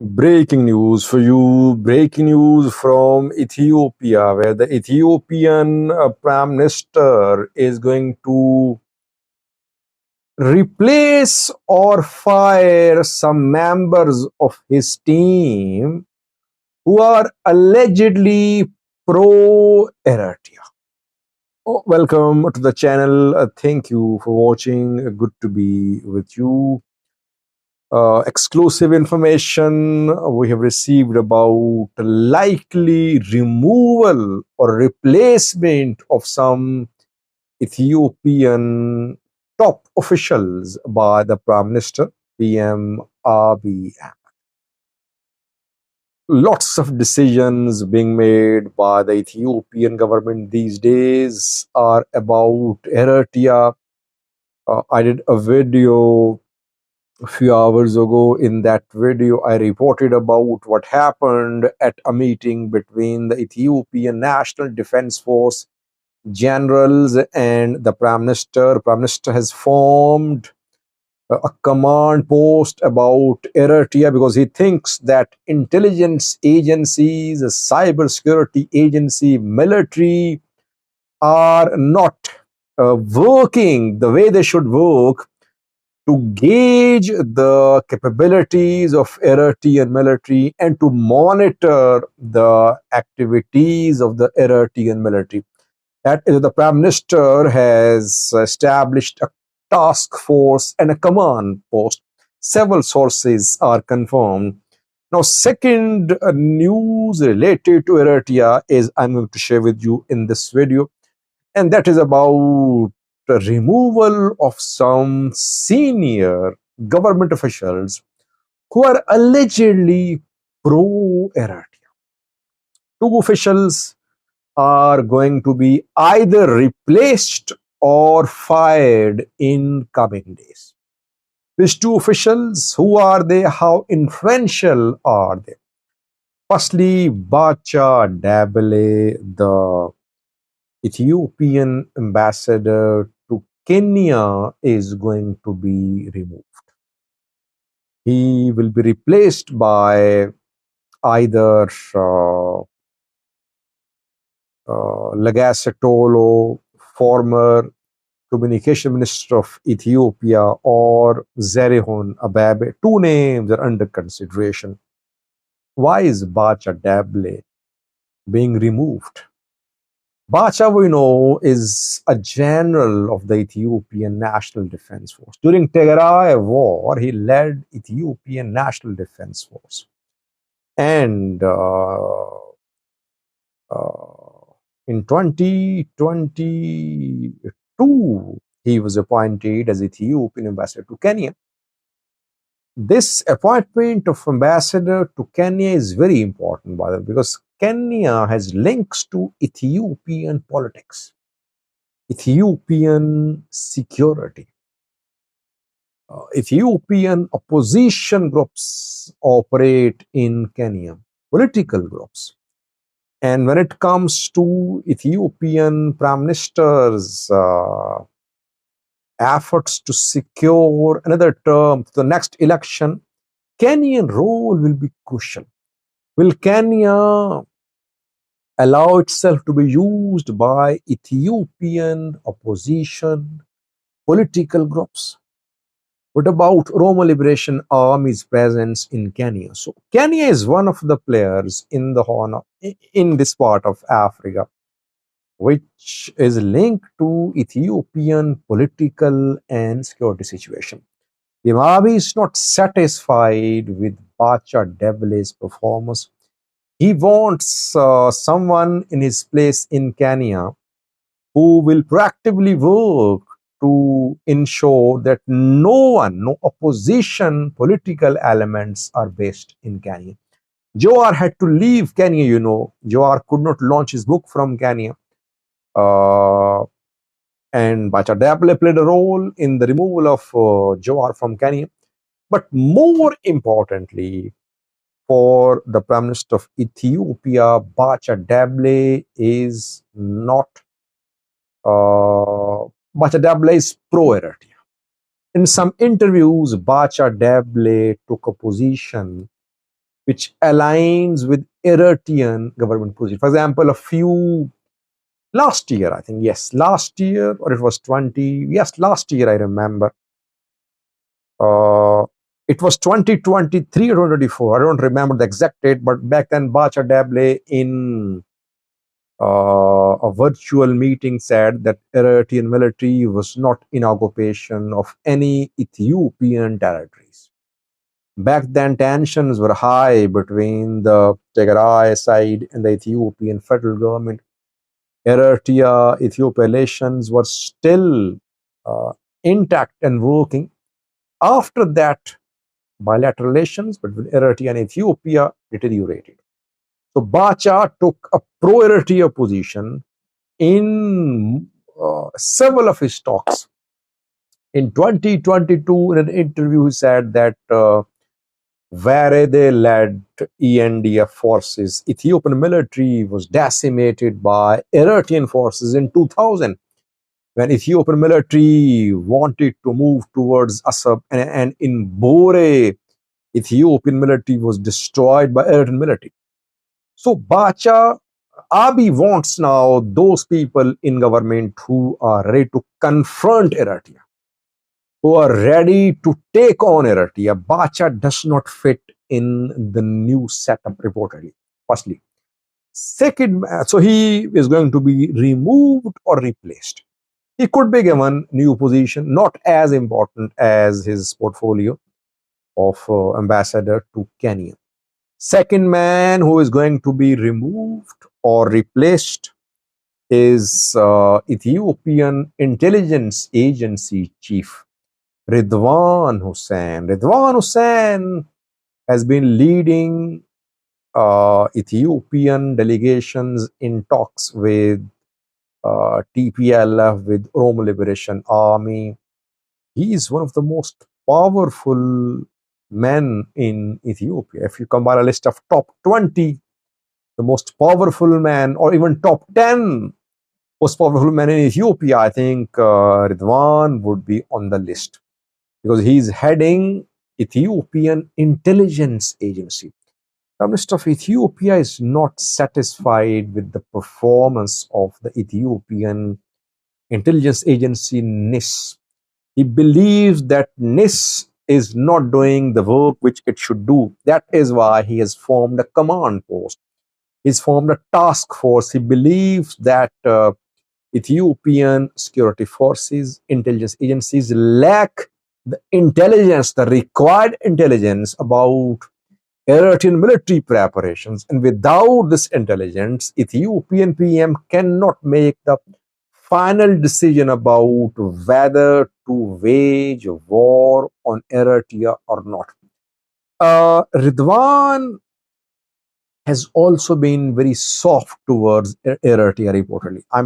Breaking news for you. Breaking news from Ethiopia, where the Ethiopian Prime Minister is going to replace or fire some members of his team who are allegedly pro-Eritrea. Oh, welcome to the channel. Thank you for watching. Good to be with you. Exclusive information we have received about likely removal or replacement of some Ethiopian top officials by the Prime Minister, PM Abiy Ahmed. Lots of decisions being made by the Ethiopian government these days are about Eritrea. I did a video a few hours ago. In that video, I reported about what happened at a meeting between the Ethiopian National Defense Force generals and the Prime Minister. Prime Minister has formed a command post about Eritrea because he thinks that intelligence agencies, cyber security agency, military are not working the way they should work to gauge the capabilities of Eritrean military and to monitor the activities of the Eritrean military. That is, the Prime Minister has established a task force and a command post. Several sources are confirmed. Now, second news related to Eritrea is I'm going to share with you in this video, and that is about the removal of some senior government officials who are allegedly pro-Eritrea. Two officials are going to be either replaced or fired in coming days. These two officials, who are they? How influential are they? Firstly, Bacha Debele, the Ethiopian ambassador to Kenya, is going to be removed. He will be replaced by either Legasatolo, former communication minister of Ethiopia, or Zerihon Ababe. Two names are under consideration. Why is Bacha Debele being removed? Bacha, we know, is a general of the Ethiopian National Defense Force. During Tigray War, he led Ethiopian National Defense Force. And in 2022, he was appointed as Ethiopian ambassador to Kenya. This appointment of ambassador to Kenya is very important, by the way, because Kenya has links to Ethiopian politics, Ethiopian security. Ethiopian opposition groups operate in Kenya, political groups. And when it comes to Ethiopian Prime Minister's efforts to secure another term to the next election, Kenyan role will be crucial. Will Kenya allow itself to be used by Ethiopian opposition political groups? What about Oromo Liberation Army's presence in Kenya? So Kenya is one of the players in the horn in this part of Africa, which is linked to Ethiopian political and security situation. Abiy is not satisfied with Bacha Debele's performance. He wants someone in his place in Kenya who will proactively work to ensure that no opposition political elements are based in Kenya. Jawar had to leave Kenya, you know. Jawar could not launch his book from Kenya. And Bacha Debele played a role in the removal of Jawar from Kenya. But more importantly, for the Prime Minister of Ethiopia, Bacha Debele is not. Bacha Debele is pro-Eritrea. In some interviews, Bacha Debele took a position which aligns with Eritrean government position. For example, last year, I think, yes, last year, or it was 20, yes, last year, I remember. It was 2023 or 2024. I don't remember the exact date, but back then, Bacha Debele in a virtual meeting said that Eritrean military was not in occupation of any Ethiopian territories. Back then, tensions were high between the Tigray side and the Ethiopian federal government. Eritrea, Ethiopia relations were still uh, intact and working. After that, bilateral relations between Eritrea and Ethiopia deteriorated. So Bacha took a pro-Eritrea position in several of his talks. In 2022, in an interview, he said that where they led ENDF forces, Ethiopian military was decimated by Eritrean forces in 2000, when Ethiopian military wanted to move towards Assab, and in Bore, Ethiopian military was destroyed by Eritrean military. So Bacha Abiy wants now those people in government who are ready to confront Eritrea, who are ready to take on Eritrea. Bacha does not fit in the new setup reportedly. Firstly. Second, so he is going to be removed or replaced. He could be given new position, not as important as his portfolio of ambassador to Kenya. Second man who is going to be removed or replaced is Ethiopian Intelligence Agency Chief Redwan Hussien. Redwan Hussien has been leading Ethiopian delegations in talks with TPLF, with Oromo Liberation Army. He is one of the most powerful men in Ethiopia. If you compare a list of top 20, the most powerful man, or even top 10 most powerful men in Ethiopia, I think Ridwan would be on the list, because he's heading Ethiopian Intelligence Agency. The Minister of Ethiopia is not satisfied with the performance of the Ethiopian Intelligence Agency NISS. He believes that NISS is not doing the work which it should do. That is why he has formed a command post. He's formed a task force. He believes that Ethiopian security forces, intelligence agencies lack the intelligence, the required intelligence about Eritrean military preparations. And without this intelligence, Ethiopian PM cannot make the final decision about whether to wage war on Eritrea or not. Ridwan has also been very soft towards Eritrea reportedly. I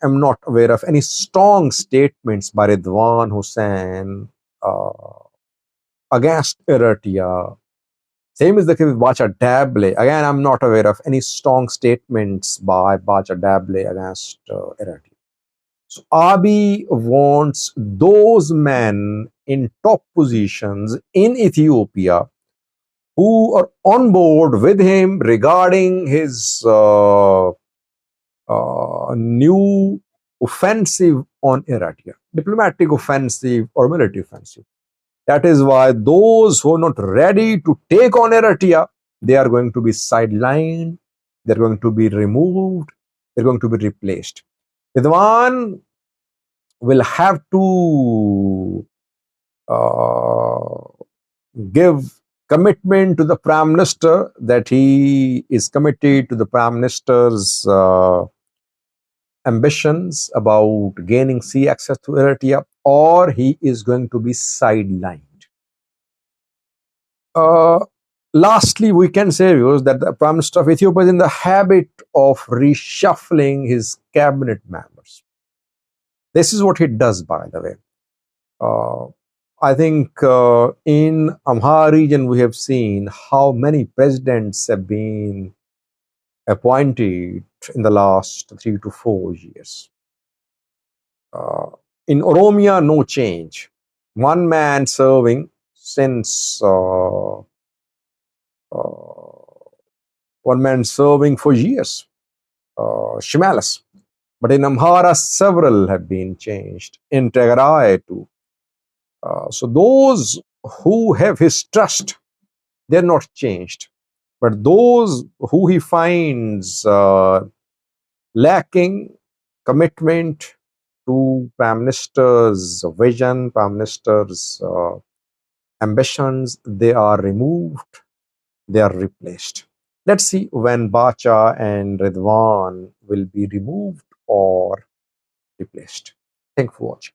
am not aware of any strong statements by Ridwan Hussein against Eritrea. Same is the case with Bacha Debele. Again, I'm not aware of any strong statements by Bacha Debele against Eritrea. So Abiy wants those men in top positions in Ethiopia who are on board with him regarding his new offensive on Eritrea, diplomatic offensive or military offensive. That is why those who are not ready to take on Eritrea, they are going to be sidelined, they're going to be removed, they're going to be replaced. Ridwan will have to give commitment to the Prime Minister that he is committed to the Prime Minister's ambitions about gaining sea access to Eritrea, or he is going to be sidelined. Lastly, we can say, viewers, that the Prime Minister of Ethiopia is in the habit of reshuffling his cabinet members. This is what he does, by the way. I think in Amhara region, we have seen how many presidents have been appointed in the last 3 to 4 years. In Oromia, no change. One man serving since Uh, one man serving for years, Shimalis. But in Amhara, several have been changed. In Tigray too. So those who have his trust, they're not changed. But those who he finds lacking commitment to Prime Minister's vision, Prime Minister's ambitions, they are removed, they are replaced. Let's see when Bacha and Redwan will be removed or replaced. Thank you for watching.